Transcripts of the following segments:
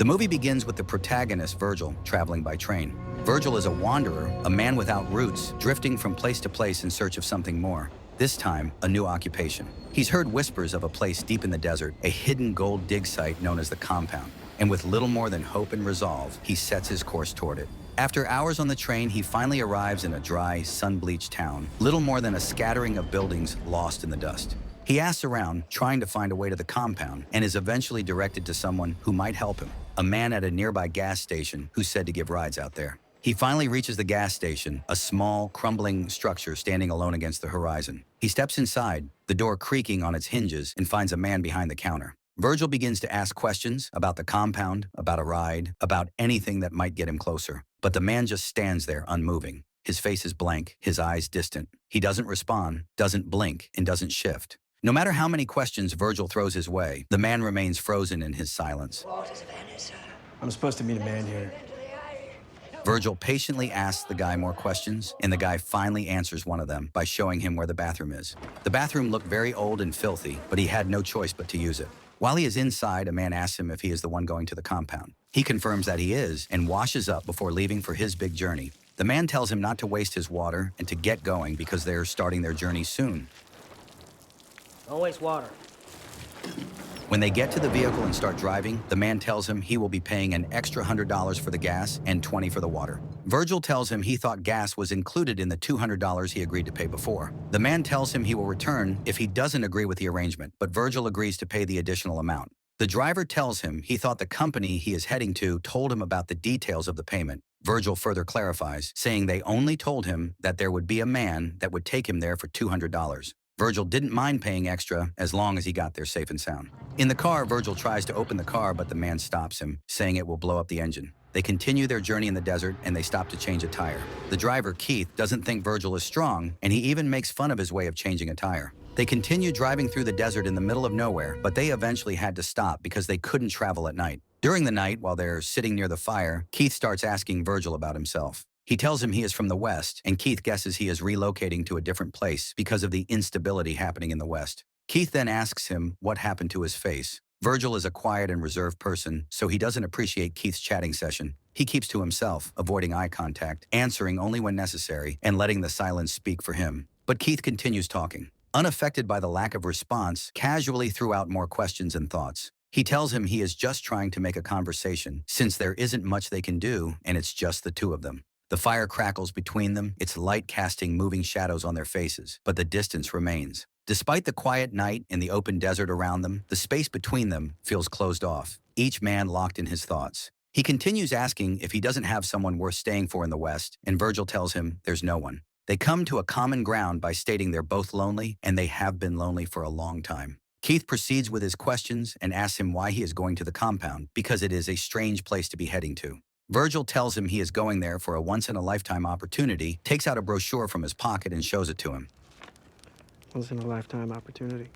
The movie begins with the protagonist, Virgil, traveling by train. Virgil is a wanderer, a man without roots, drifting from place to place in search of something more. This time, a new occupation. He's heard whispers of a place deep in the desert, a hidden gold dig site known as the Compound. And with little more than hope and resolve, he sets his course toward it. After hours on the train, he finally arrives in a dry, sun-bleached town, little more than a scattering of buildings lost in the dust. He asks around, trying to find a way to the compound, and is eventually directed to someone who might help him, a man at a nearby gas station who's said to give rides out there. He finally reaches the gas station, a small, crumbling structure standing alone against the horizon. He steps inside, the door creaking on its hinges, and finds a man behind the counter. Virgil begins to ask questions about the compound, about a ride, about anything that might get him closer. But the man just stands there, unmoving. His face is blank, his eyes distant. He doesn't respond, doesn't blink, and doesn't shift. No matter how many questions Virgil throws his way, the man remains frozen in his silence. I'm supposed to meet a man here. Virgil patiently asks the guy more questions, and the guy finally answers one of them by showing him where the bathroom is. The bathroom looked very old and filthy, but he had no choice but to use it. While he is inside, a man asks him if he is the one going to the compound. He confirms that he is and washes up before leaving for his big journey. The man tells him not to waste his water and to get going because they're starting their journey soon. Don't waste water. When they get to the vehicle and start driving, the man tells him he will be paying an extra $100 for the gas and $20 for the water. Virgil tells him he thought gas was included in the $200 he agreed to pay before. The man tells him he will return if he doesn't agree with the arrangement, but Virgil agrees to pay the additional amount. The driver tells him he thought the company he is heading to told him about the details of the payment. Virgil further clarifies, saying they only told him that there would be a man that would take him there for $200. Virgil didn't mind paying extra as long as he got there safe and sound. In the car, Virgil tries to open the car, but the man stops him, saying it will blow up the engine. They continue their journey in the desert, and they stop to change a tire. The driver, Keith, doesn't think Virgil is strong, and he even makes fun of his way of changing a tire. They continue driving through the desert in the middle of nowhere, but they eventually had to stop because they couldn't travel at night. During the night, while they're sitting near the fire, Keith starts asking Virgil about himself. He tells him he is from the West, and Keith guesses he is relocating to a different place because of the instability happening in the West. Keith then asks him what happened to his face. Virgil is a quiet and reserved person, so he doesn't appreciate Keith's chatting session. He keeps to himself, avoiding eye contact, answering only when necessary, and letting the silence speak for him. But Keith continues talking, unaffected by the lack of response, casually threw out more questions and thoughts. He tells him he is just trying to make a conversation, since there isn't much they can do, and it's just the two of them. The fire crackles between them, its light casting moving shadows on their faces, but the distance remains. Despite the quiet night and the open desert around them, the space between them feels closed off, each man locked in his thoughts. He continues asking if he doesn't have someone worth staying for in the West, and Virgil tells him there's no one. They come to a common ground by stating they're both lonely, and they have been lonely for a long time. Keith proceeds with his questions and asks him why he is going to the compound, because it is a strange place to be heading to. Virgil tells him he is going there for a once-in-a-lifetime opportunity, takes out a brochure from his pocket and shows it to him. Once-in-a-lifetime opportunity.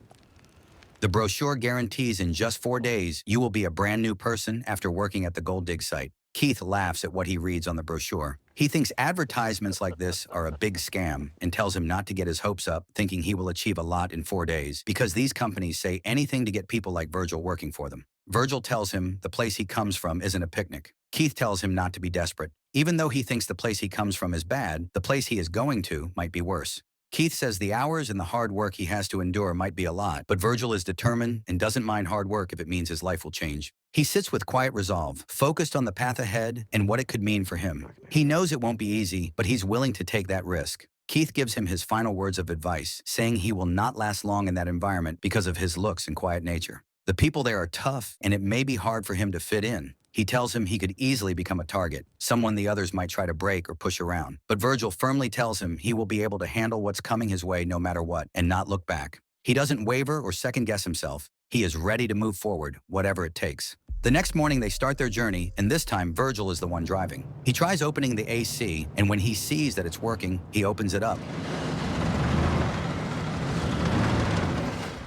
The brochure guarantees in just 4 days you will be a brand new person after working at the gold dig site. Keith laughs at what he reads on the brochure. He thinks advertisements like this are a big scam and tells him not to get his hopes up, thinking he will achieve a lot in 4 days because these companies say anything to get people like Virgil working for them. Virgil tells him the place he comes from isn't a picnic. Keith tells him not to be desperate. Even though he thinks the place he comes from is bad, the place he is going to might be worse. Keith says the hours and the hard work he has to endure might be a lot, but Virgil is determined and doesn't mind hard work if it means his life will change. He sits with quiet resolve, focused on the path ahead and what it could mean for him. He knows it won't be easy, but he's willing to take that risk. Keith gives him his final words of advice, saying he will not last long in that environment because of his looks and quiet nature. The people there are tough, and it may be hard for him to fit in. He tells him he could easily become a target, someone the others might try to break or push around. But Virgil firmly tells him he will be able to handle what's coming his way no matter what, and not look back. He doesn't waver or second-guess himself. He is ready to move forward, whatever it takes. The next morning, they start their journey, and this time, Virgil is the one driving. He tries opening the AC, and when he sees that it's working, he opens it up.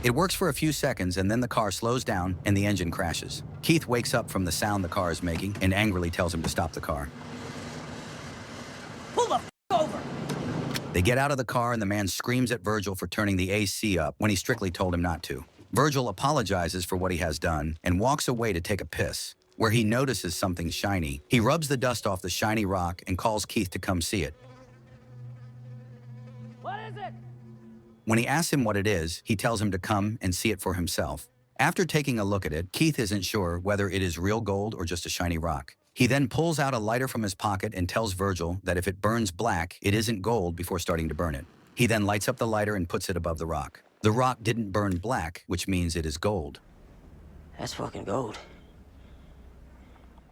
It works for a few seconds, and then the car slows down and the engine crashes. Keith wakes up from the sound the car is making and angrily tells him to stop the car. Pull the f over! They get out of the car and the man screams at Virgil for turning the AC up when he strictly told him not to. Virgil apologizes for what he has done and walks away to take a piss. where he notices something shiny. He rubs the dust off the shiny rock and calls Keith to come see it. What is it? When he asks him what it is, he tells him to come and see it for himself. After taking a look at it, Keith isn't sure whether it is real gold or just a shiny rock. He then pulls out a lighter from his pocket and tells Virgil that if it burns black, it isn't gold before starting to burn it. He then lights up the lighter and puts it above the rock. The rock didn't burn black, which means it is gold. That's fucking gold.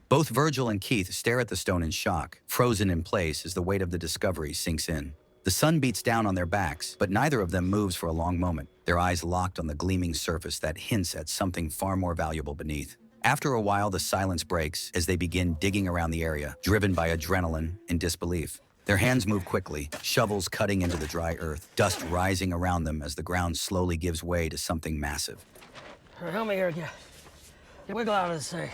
Both Virgil and Keith stare at the stone in shock, frozen in place as the weight of the discovery sinks in. The sun beats down on their backs, but neither of them moves for a long moment, their eyes locked on the gleaming surface that hints at something far more valuable beneath. After a while, the silence breaks as they begin digging around the area, driven by adrenaline and disbelief. Their hands move quickly, shovels cutting into the dry earth, dust rising around them as the ground slowly gives way to something massive. Help me here, get wiggle out of this thing.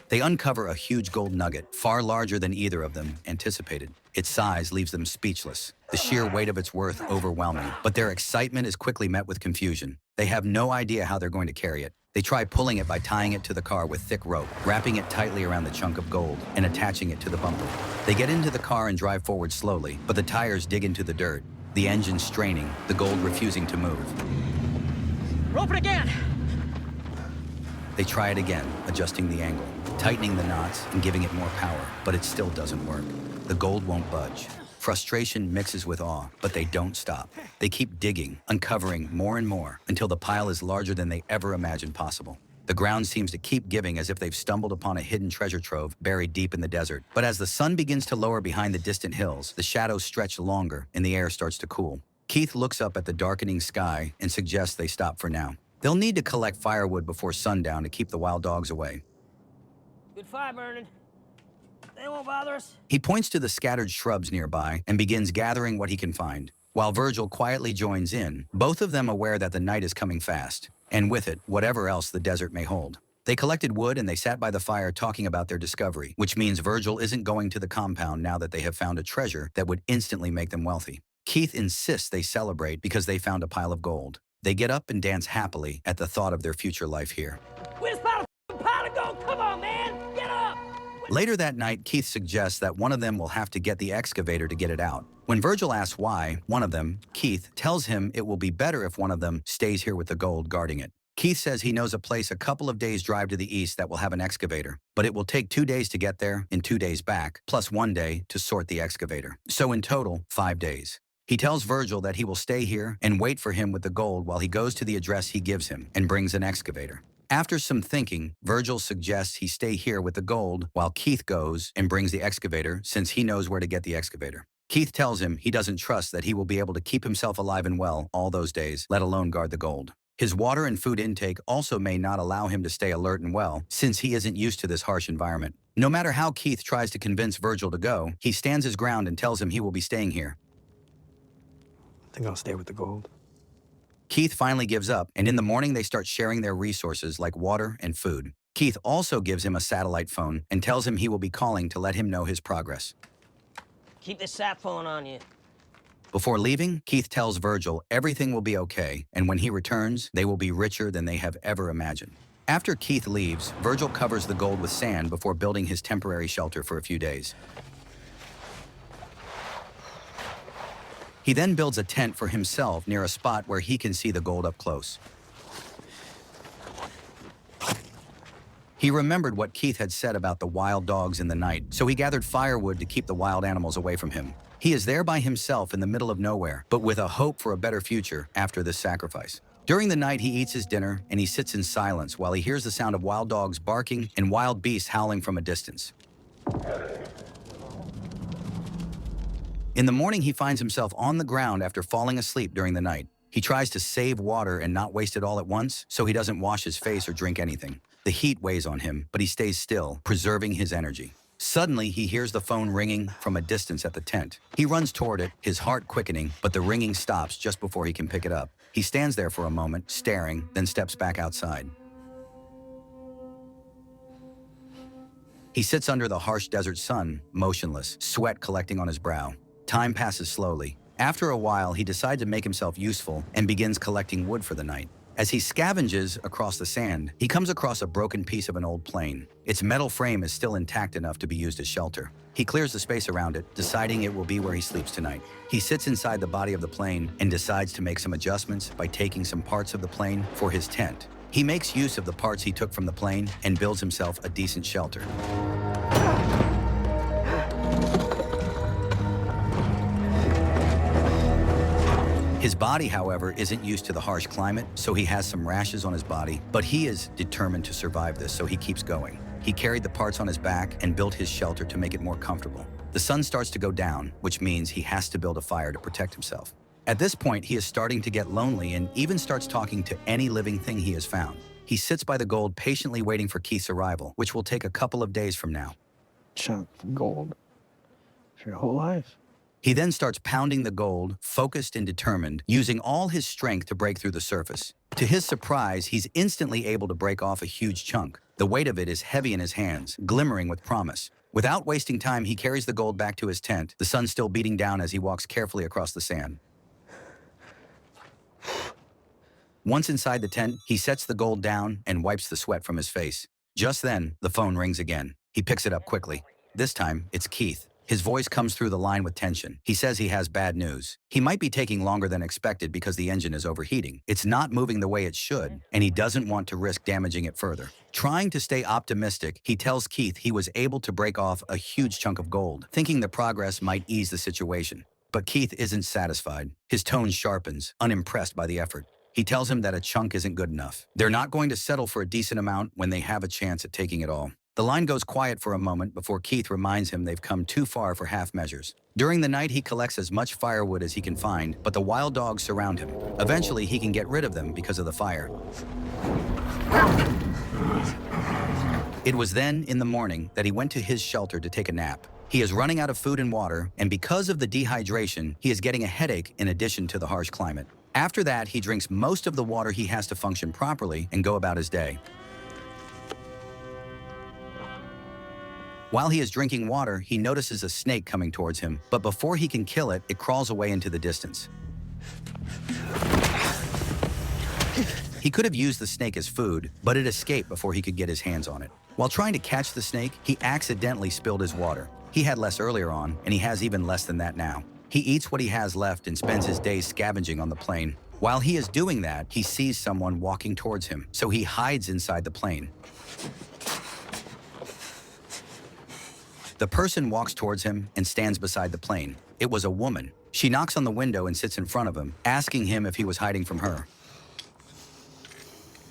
They uncover a huge gold nugget, far larger than either of them anticipated. Its size leaves them speechless, the sheer weight of its worth overwhelming. But their excitement is quickly met with confusion. They have no idea how they're going to carry it. They try pulling it by tying it to the car with thick rope, wrapping it tightly around the chunk of gold, and attaching it to the bumper. They get into the car and drive forward slowly, but the tires dig into the dirt, the engine straining, the gold refusing to move. Rope it again! They try it again, adjusting the angle, tightening the knots and giving it more power, but it still doesn't work. The gold won't budge. Frustration mixes with awe, but they don't stop. They keep digging, uncovering more and more, until the pile is larger than they ever imagined possible. The ground seems to keep giving as if they've stumbled upon a hidden treasure trove buried deep in the desert. But as the sun begins to lower behind the distant hills, the shadows stretch longer and the air starts to cool. Keith looks up at the darkening sky and suggests they stop for now. They'll need to collect firewood before sundown to keep the wild dogs away. Good fire burning. They won't bother us. He points to the scattered shrubs nearby and begins gathering what he can find. While Virgil quietly joins in, both of them aware that the night is coming fast, and with it, whatever else the desert may hold. They collected wood and they sat by the fire talking about their discovery, which means Virgil isn't going to the compound now that they have found a treasure that would instantly make them wealthy. Keith insists they celebrate because they found a pile of gold. They get up and dance happily at the thought of their future life here. We just found a pile of gold! Come on, man! Get up! Later that night, Keith suggests that one of them will have to get the excavator to get it out. When Virgil asks why, one of them, Keith, tells him it will be better if one of them stays here with the gold guarding it. Keith says he knows a place a couple of days' drive to the east that will have an excavator, but it will take 2 days to get there and 2 days back, plus 1 day to sort the excavator. So in total, 5 days. He tells Virgil that he will stay here and wait for him with the gold while he goes to the address he gives him and brings an excavator. After some thinking, Virgil suggests he stay here with the gold while Keith goes and brings the excavator since he knows where to get the excavator. Keith tells him he doesn't trust that he will be able to keep himself alive and well all those days, let alone guard the gold. His water and food intake also may not allow him to stay alert and well since he isn't used to this harsh environment. No matter how Keith tries to convince Virgil to go, he stands his ground and tells him he will be staying here. I think I'll stay with the gold. Keith finally gives up, and in the morning they start sharing their resources like water and food. Keith also gives him a satellite phone and tells him he will be calling to let him know his progress. Keep this sap phone on you. Before leaving, Keith tells Virgil everything will be okay, and when he returns, they will be richer than they have ever imagined. After Keith leaves, Virgil covers the gold with sand before building his temporary shelter for a few days. He then builds a tent for himself near a spot where he can see the gold up close. He remembered what Keith had said about the wild dogs in the night, so he gathered firewood to keep the wild animals away from him. He is there by himself in the middle of nowhere, but with a hope for a better future after this sacrifice. During the night, he eats his dinner and he sits in silence while he hears the sound of wild dogs barking and wild beasts howling from a distance. In the morning, he finds himself on the ground after falling asleep during the night. He tries to save water and not waste it all at once, so he doesn't wash his face or drink anything. The heat weighs on him, but he stays still, preserving his energy. Suddenly, he hears the phone ringing from a distance at the tent. He runs toward it, his heart quickening, but the ringing stops just before he can pick it up. He stands there for a moment, staring, then steps back outside. He sits under the harsh desert sun, motionless, sweat collecting on his brow. Time passes slowly. After a while, he decides to make himself useful and begins collecting wood for the night. As he scavenges across the sand, he comes across a broken piece of an old plane. Its metal frame is still intact enough to be used as shelter. He clears the space around it, deciding it will be where he sleeps tonight. He sits inside the body of the plane and decides to make some adjustments by taking some parts of the plane for his tent. He makes use of the parts he took from the plane and builds himself a decent shelter. His body, however, isn't used to the harsh climate, so he has some rashes on his body, but he is determined to survive this, so he keeps going. He carried the parts on his back and built his shelter to make it more comfortable. The sun starts to go down, which means he has to build a fire to protect himself. At this point, he is starting to get lonely and even starts talking to any living thing he has found. He sits by the gold, patiently waiting for Keith's arrival, which will take a couple of days from now. Chunk of gold for your whole life. He then starts pounding the gold, focused and determined, using all his strength to break through the surface. To his surprise, he's instantly able to break off a huge chunk. The weight of it is heavy in his hands, glimmering with promise. Without wasting time, he carries the gold back to his tent, the sun still beating down as he walks carefully across the sand. Once inside the tent, he sets the gold down and wipes the sweat from his face. Just then, the phone rings again. He picks it up quickly. This time, it's Keith. His voice comes through the line with tension. He says he has bad news. He might be taking longer than expected because the engine is overheating. It's not moving the way it should, and he doesn't want to risk damaging it further. Trying to stay optimistic, he tells Keith he was able to break off a huge chunk of gold, thinking the progress might ease the situation. But Keith isn't satisfied. His tone sharpens, unimpressed by the effort. He tells him that a chunk isn't good enough. They're not going to settle for a decent amount when they have a chance at taking it all. The line goes quiet for a moment before Keith reminds him they've come too far for half measures. During the night, he collects as much firewood as he can find, but the wild dogs surround him. Eventually, he can get rid of them because of the fire. It was then, in the morning, that he went to his shelter to take a nap. He is running out of food and water, and because of the dehydration, he is getting a headache in addition to the harsh climate. After that, he drinks most of the water he has to function properly and go about his day. While he is drinking water, he notices a snake coming towards him, but before he can kill it, it crawls away into the distance. He could have used the snake as food, but it escaped before he could get his hands on it. While trying to catch the snake, he accidentally spilled his water. He had less earlier on, and he has even less than that now. He eats what he has left and spends his days scavenging on the plane. While he is doing that, he sees someone walking towards him, so he hides inside the plane. The person walks towards him and stands beside the plane. It was a woman. She knocks on the window and sits in front of him, asking him if he was hiding from her.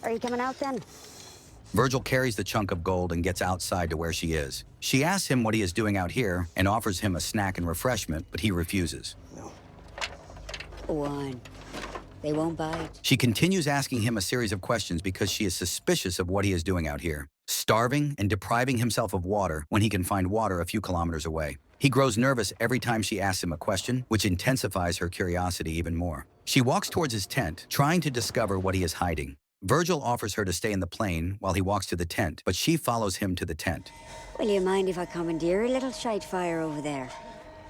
Are you coming out then? Virgil carries the chunk of gold and gets outside to where she is. She asks him what he is doing out here and offers him a snack and refreshment, but he refuses. No. One. They won't bite. She continues asking him a series of questions because she is suspicious of what he is doing out here, starving and depriving himself of water when he can find water a few kilometers away. He grows nervous every time she asks him a question, which intensifies her curiosity even more. She walks towards his tent, trying to discover what he is hiding. Virgil offers her to stay in the plane while he walks to the tent, but she follows him to the tent. Will you mind if I commandeer a little shite fire over there?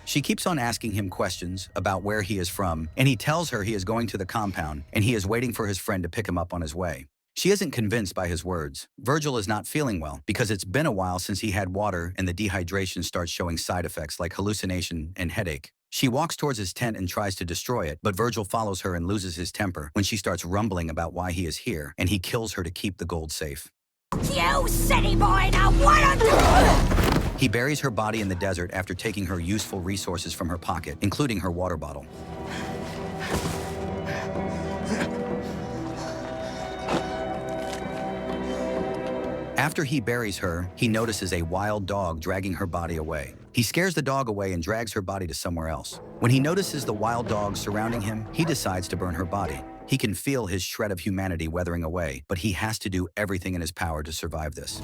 She keeps on asking him questions about where he is from, and he tells her he is going to the compound and he is waiting for his friend to pick him up on his way. She isn't convinced by his words. Virgil is not feeling well because it's been a while since he had water and the dehydration starts showing side effects like hallucination and headache. She walks towards his tent and tries to destroy it, but Virgil follows her and loses his temper when she starts rumbling about why he is here, and he kills her to keep the gold safe. You city boy, now what are He buries her body in the desert after taking her useful resources from her pocket, including her water bottle. After he buries her, he notices a wild dog dragging her body away. He scares the dog away and drags her body to somewhere else. When he notices the wild dogs surrounding him, he decides to burn her body. He can feel his shred of humanity weathering away, but he has to do everything in his power to survive this.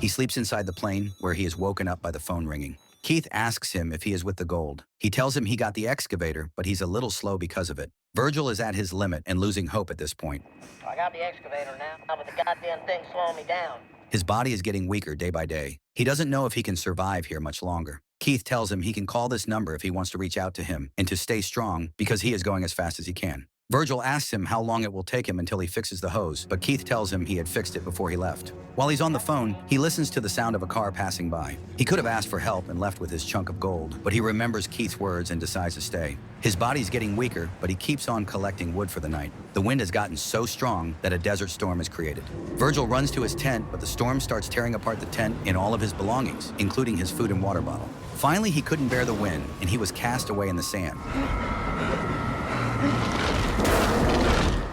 He sleeps inside the plane, where he is woken up by the phone ringing. Keith asks him if he is with the gold. He tells him he got the excavator, but he's a little slow because of it. Virgil is at his limit and losing hope at this point. I got the excavator now, but the goddamn thing's slowing me down. His body is getting weaker day by day. He doesn't know if he can survive here much longer. Keith tells him he can call this number if he wants to reach out to him and to stay strong because he is going as fast as he can. Virgil asks him how long it will take him until he fixes the hose, but Keith tells him he had fixed it before he left. While he's on the phone, he listens to the sound of a car passing by. He could have asked for help and left with his chunk of gold, but he remembers Keith's words and decides to stay. His body's getting weaker, but he keeps on collecting wood for the night. The wind has gotten so strong that a desert storm is created. Virgil runs to his tent, but the storm starts tearing apart the tent and all of his belongings, including his food and water bottle. Finally, he couldn't bear the wind, and he was cast away in the sand.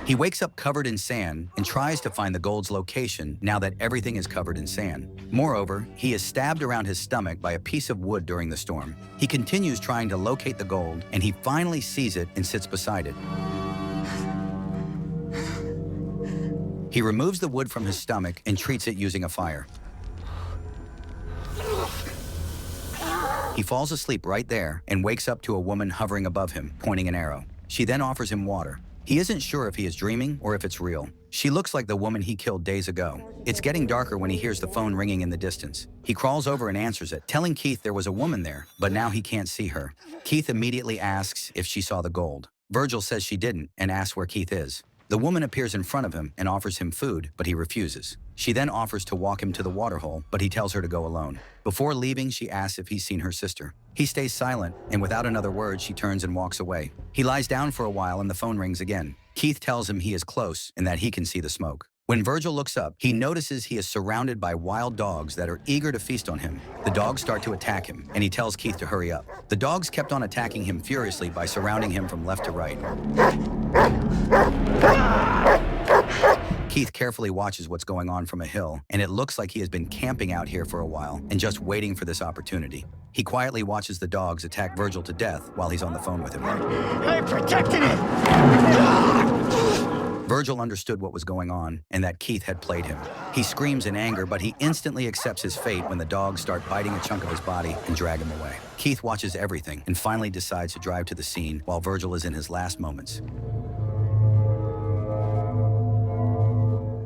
He wakes up covered in sand and tries to find the gold's location now that everything is covered in sand. Moreover, he is stabbed around his stomach by a piece of wood during the storm. He continues trying to locate the gold, and he finally sees it and sits beside it. He removes the wood from his stomach and treats it using a fire. He falls asleep right there and wakes up to a woman hovering above him, pointing an arrow. She then offers him water. He isn't sure if he is dreaming or if it's real. She looks like the woman he killed days ago. It's getting darker when he hears the phone ringing in the distance. He crawls over and answers it, telling Keith there was a woman there, but now he can't see her. Keith immediately asks if she saw the gold. Virgil says she didn't and asks where Keith is. The woman appears in front of him and offers him food, but he refuses. She then offers to walk him to the waterhole, but he tells her to go alone. Before leaving, she asks if he's seen her sister. He stays silent, and without another word, she turns and walks away. He lies down for a while and the phone rings again. Keith tells him he is close and that he can see the smoke. When Virgil looks up, he notices he is surrounded by wild dogs that are eager to feast on him. The dogs start to attack him, and he tells Keith to hurry up. The dogs kept on attacking him furiously by surrounding him from left to right. Keith carefully watches what's going on from a hill, and it looks like he has been camping out here for a while and just waiting for this opportunity. He quietly watches the dogs attack Virgil to death while he's on the phone with him. I protected it! Virgil understood what was going on and that Keith had played him. He screams in anger, but he instantly accepts his fate when the dogs start biting a chunk of his body and drag him away. Keith watches everything and finally decides to drive to the scene while Virgil is in his last moments.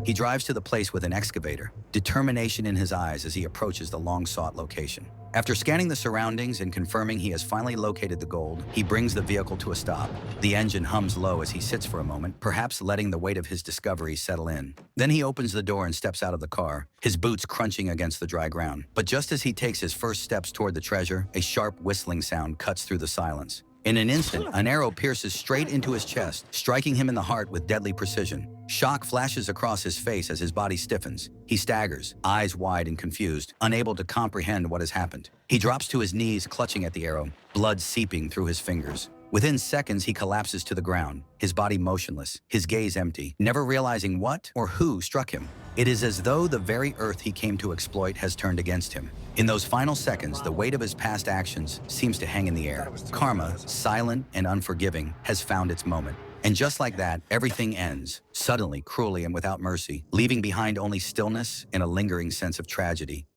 He drives to the place with an excavator, determination in his eyes as he approaches the long-sought location. After scanning the surroundings and confirming he has finally located the gold, he brings the vehicle to a stop. The engine hums low as he sits for a moment, perhaps letting the weight of his discovery settle in. Then he opens the door and steps out of the car, his boots crunching against the dry ground. But just as he takes his first steps toward the treasure, a sharp whistling sound cuts through the silence. In an instant, an arrow pierces straight into his chest, striking him in the heart with deadly precision. Shock flashes across his face as his body stiffens. He staggers, eyes wide and confused, unable to comprehend what has happened. He drops to his knees, clutching at the arrow, blood seeping through his fingers. Within seconds, he collapses to the ground, his body motionless, his gaze empty, never realizing what or who struck him. It is as though the very earth he came to exploit has turned against him. In those final seconds, the weight of his past actions seems to hang in the air. Karma, silent and unforgiving, has found its moment. And just like that, everything ends, suddenly, cruelly, and without mercy, leaving behind only stillness and a lingering sense of tragedy.